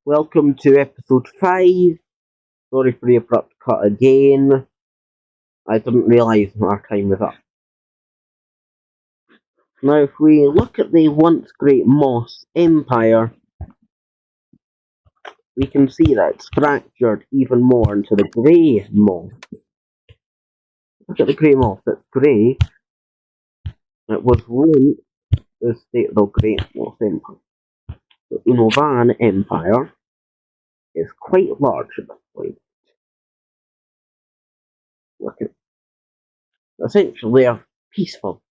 Welcome to episode 5. Sorry for the abrupt cut again. I didn't realise our time was up. Now, if we look at the once great Moss Empire, we can see that it's fractured even more into the grey moss. Look at the grey moss, it's grey. It was once the state of the Great Moss Empire. The Unovan Empire is quite large at this point. Look at essentially they're peaceful.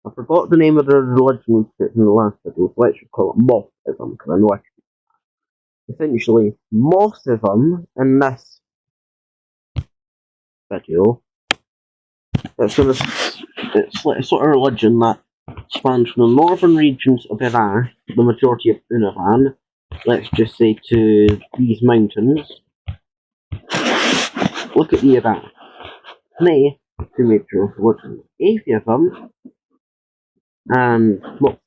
I forgot the name of the religion in the last video, so let's just call it Mossism, because I know I can. Essentially, Mossism in this video, it's like a sort of religion that spans from the northern regions of Iraq, the majority of Unavan, let's just say to these mountains. Look at the Iraq. They have two major religions, atheism and let's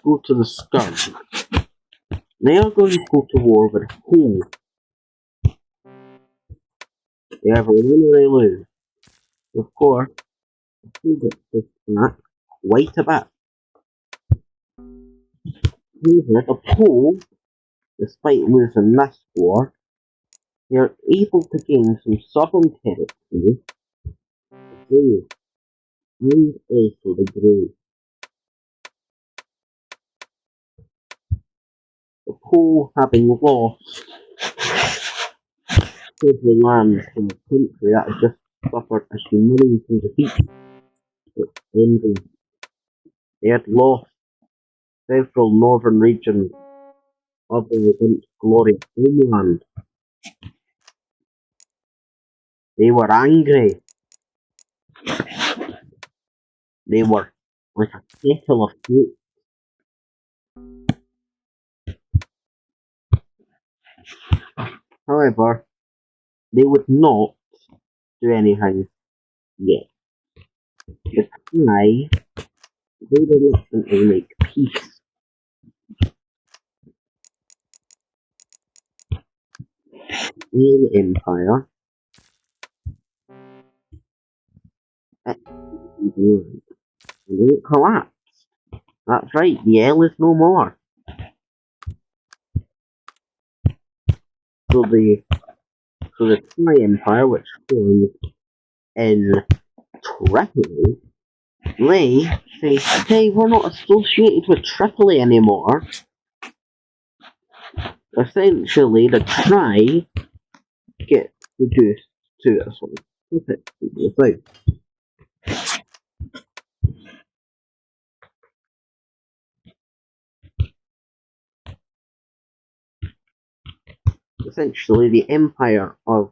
go to the Scourge. They are going to go to war with who? They either win or they lose. Of course, who gets this back quite a bit. However, the Pole, despite losing this war, they are able to gain some southern territory, the and also the Grey. The Pole, having lost several lands from a country that had just suffered a humiliating defeat with envy. They had lost several northern regions of their once glorious homeland. They were angry. They were like a kettle of soup. However, they would not do anything yet. The Thai, they reluctantly make peace. El Empire, and it collapsed. That's right, the L is no more. So the Thai Empire, which formed in Tripoli, they say, hey, we're not associated with Tripoli anymore. Essentially, the Thai get reduced to a sort of puppet. Essentially, the Empire of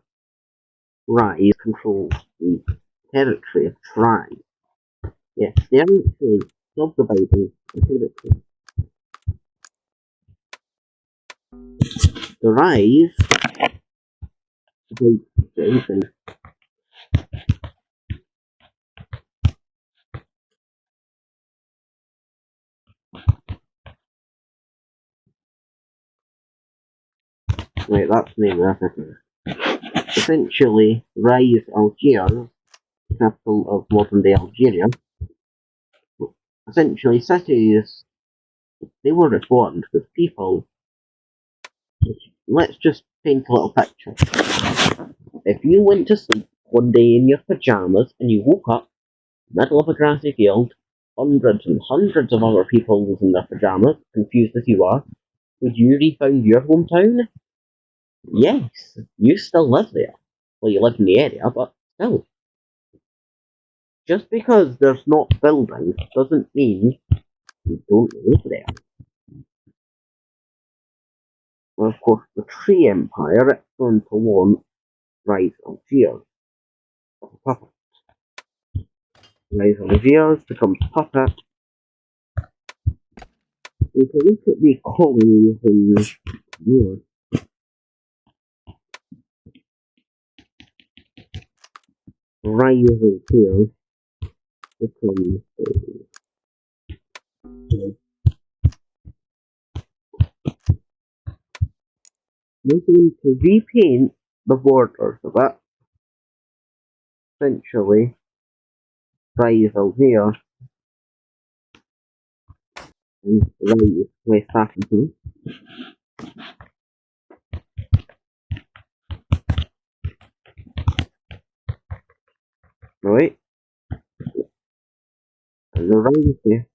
Rhys controls the territory of Thai. Yes, they're actually subdividing the territory. The Rhys Wait, that's the name of that. Essentially, Rhys, Algiers, capital of modern-day Algeria. Essentially, cities, they were reformed with people. Let's just paint a little picture. If you went to sleep one day in your pyjamas and you woke up, middle of a grassy field, hundreds and hundreds of other people was in their pyjamas, confused as you are, would you re-found your hometown? Yes, you still live there. Well, you live in the area, but still. Just because there's not buildings doesn't mean you don't live there. Well, of course, the Tree Empire, it's going to want Rhys Algiers as a puppet. Rhys Algiers becomes puppet. We can look at the colonies in the north. Rhys here becomes we're going to repaint the borders of it. Essentially, Rhys here and Rhys West Africa. Right? And the Rhys there.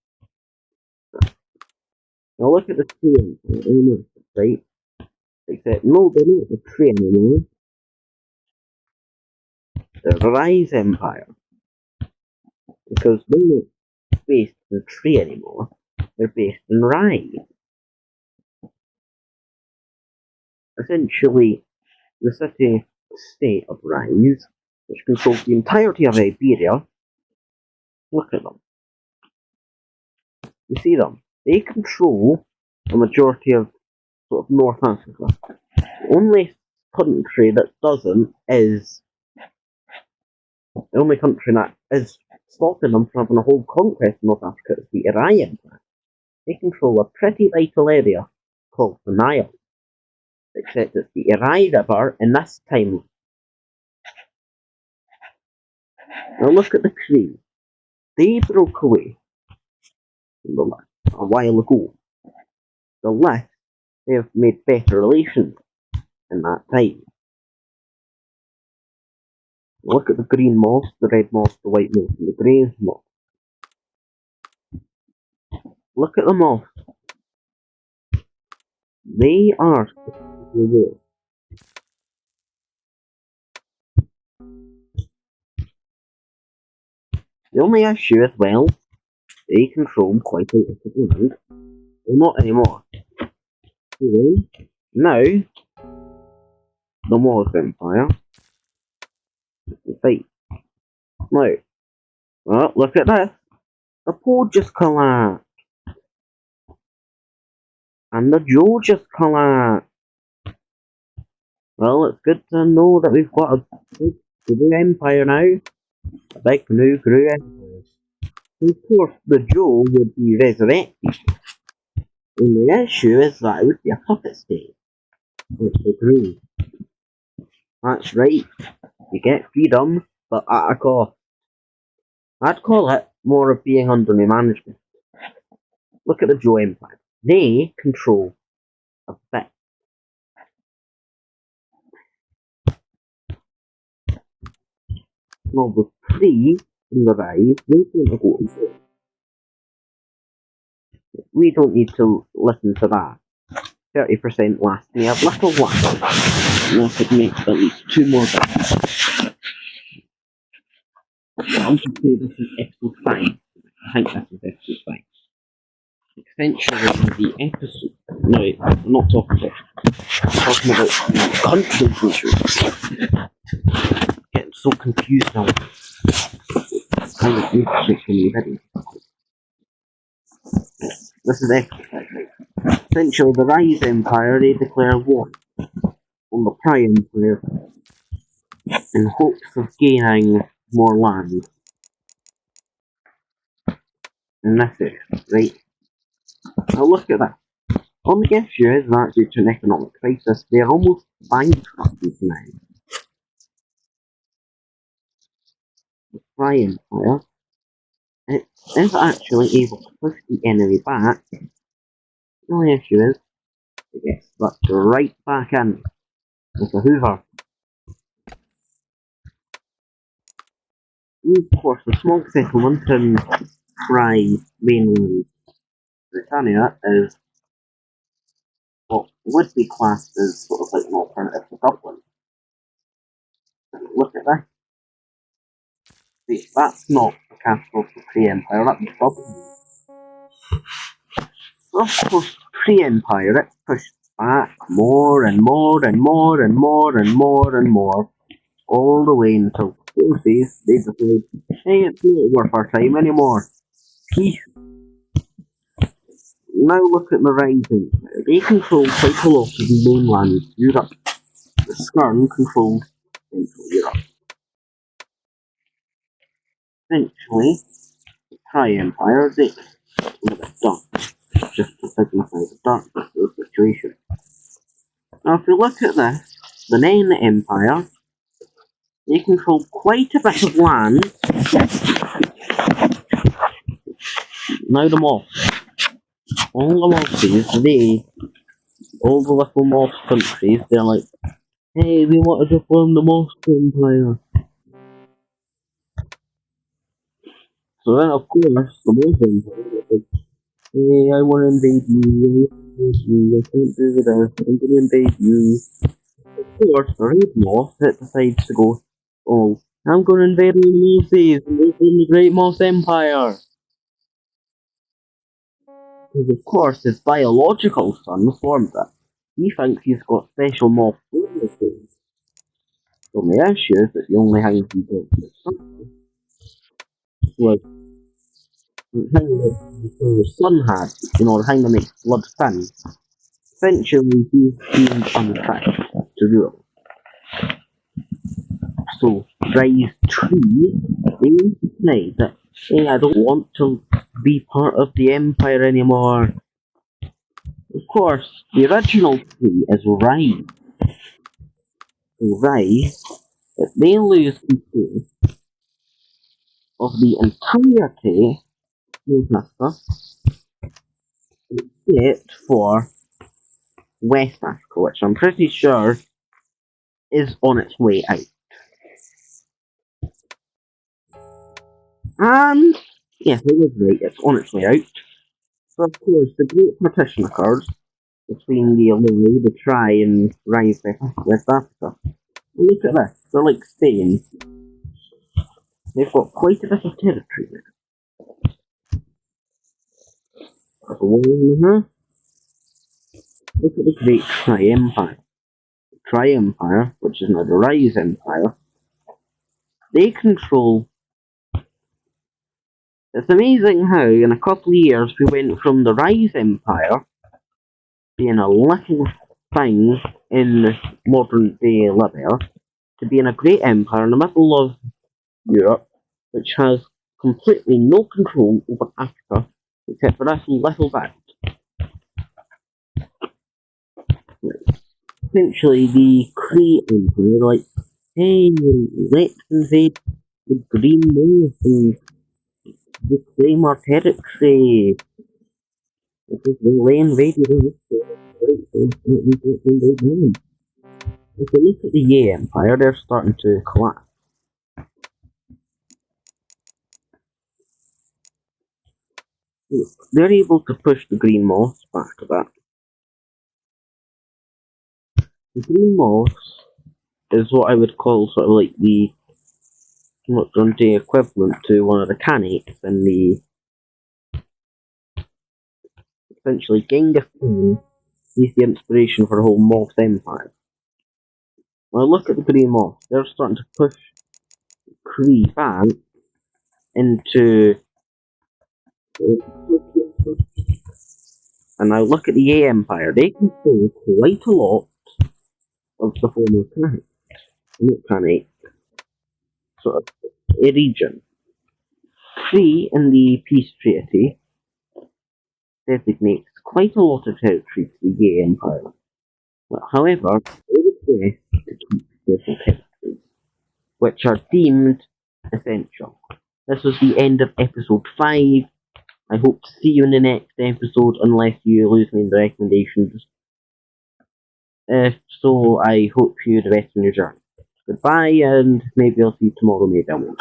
Now look at the tree almost, right? Except no, they're not the tree anymore. They're the Rhys Empire. Because they're not based in the tree anymore. They're based in Rhys. Essentially, the city-state of Rhys, which controls the entirety of Iberia. Look at them. You see them? They control the majority of sort of North Africa. The only country that doesn't is the only country that is stopping them from having a whole conquest in North Africa is the Iranian Empire. They control a pretty vital area called the Nile. Except it's the Iran River in this time. Now look at the crew. They broke away from the left a while ago. The left, they have made better relations in that time. Look at the green moss, the red moss, the white moss, and the grey moss. Look at the moss. They are the war. The only issue is, well, they control quite a lot of land. Well, not anymore. See them? Now, the Moors Empire is fight. Now, well, look at this. The pole just collapsed. And the Joe just collapsed. Well, it's good to know that we've got a big Gru Empire now. A big new Gru Empire. And of course, the Joe would be resurrected. Only issue is that it would be a puppet state. With the Gru. That's right. You get freedom, but at a cost. I'd call it more of being under new management. Look at the Joe Empire. They control a bit. Now the three in the rise, they're going to go into it. We don't need to listen to that. 30% last me a little while. And I could make at least 2 more bits. I'll just say this is episode 5. I think this is episode 5. Essentially, the episode. No, I'm not talking about. I'm talking about country countries. Getting so confused now. It's kind of interesting for me, ready. This is episode 5. Essentially, the Rhys Empire, they declare war on the Prime Empire in hopes of gaining more land. And that's it, right? Now look at that. Only issue is that due to an economic crisis, they're almost bankrupted now. The Prime Empire, it is actually able to push the enemy back. The only issue is, it gets sucked right back in with a Hoover. And of course, the small settlement in Rye, mainland Britannia, is what would be classed as sort of like an alternative to Dublin. And look at that. See, that's not the capital of the pre-empire, that's Dublin. Of course, pre-empire, it's pushed back more and more and more and more and more and more, all the way until forces they decide, hey, it's not worth our time anymore. Peace. Now look at the rising. They control quite a lot of the mainland Europe. The Skirn controls Central Europe. Eventually, the Tri-Empire, they got a bit dark, just to signify the darkness of the situation. Now, if we look at this, the main empire, they control quite a bit of land. Now the Moths. All the Mosses, all the little Moth countries, they're like, hey, we wanted to form the Moth Empire. So then, of course, the Moth Empire is like, hey, I want to invade you, I can't do this, I'm going to invade you. Of course, the Red Moth that decides to go, oh, I'm going to invade all the Mosses and live in the Great Moth Empire. Because of course his biological son formed it. He thinks he's got special moth abilities. The only issue is that the only thing he got his son was the thing that his son had, the thing that makes blood thin. Essentially, he's being unfit to rule. So, Rhys tree, they decide that, hey, I don't want to be part of the Empire anymore. Of course, the original tree is Rhys. So Rhys, if they lose control of the entirety of Africa, except for West Africa, which I'm pretty sure is on its way out. And yes, I was right, it's on its way out. So of course, the Great Partition occurs between the Aloy, the Tri, and Rhys West Africa. Look at this, they're like Spain. They've got quite a bit of territory there. Look at the Great Tri-Empire. The Tri-Empire, which is now the Rhys Empire, they control. It's amazing how in a couple of years we went from the Rhys Empire being a little thing in modern day Libya to being a great empire in the middle of Europe, which has completely no control over Africa except for this little bit. Essentially, the Kree Empire, like, hey, let's invade the Green Moth and reclaim our territory. Because they invaded us, so let me get to invade them. If you look at the Ye Empire, they're starting to collapse. They're able to push the Green Moths back a bit. The Green Moths is what I would call sort of like the equivalent to one of the Canates in the essentially Genghis Khan is the inspiration for the whole Moth Empire. When I look at the Green Moths, they're starting to push Kree back into. And now look at the Ye Empire, they control quite a lot of the former Khanate, sort of a region. Kree in the peace treaty designates quite a lot of territory to the Ye Empire. But however, they request to keep certain territories, which are deemed essential. This was the end of episode 5. I hope to see you in the next episode, unless you lose me in the recommendations. So I hope you the best in your journey. Goodbye, and maybe I'll see you tomorrow, maybe I won't.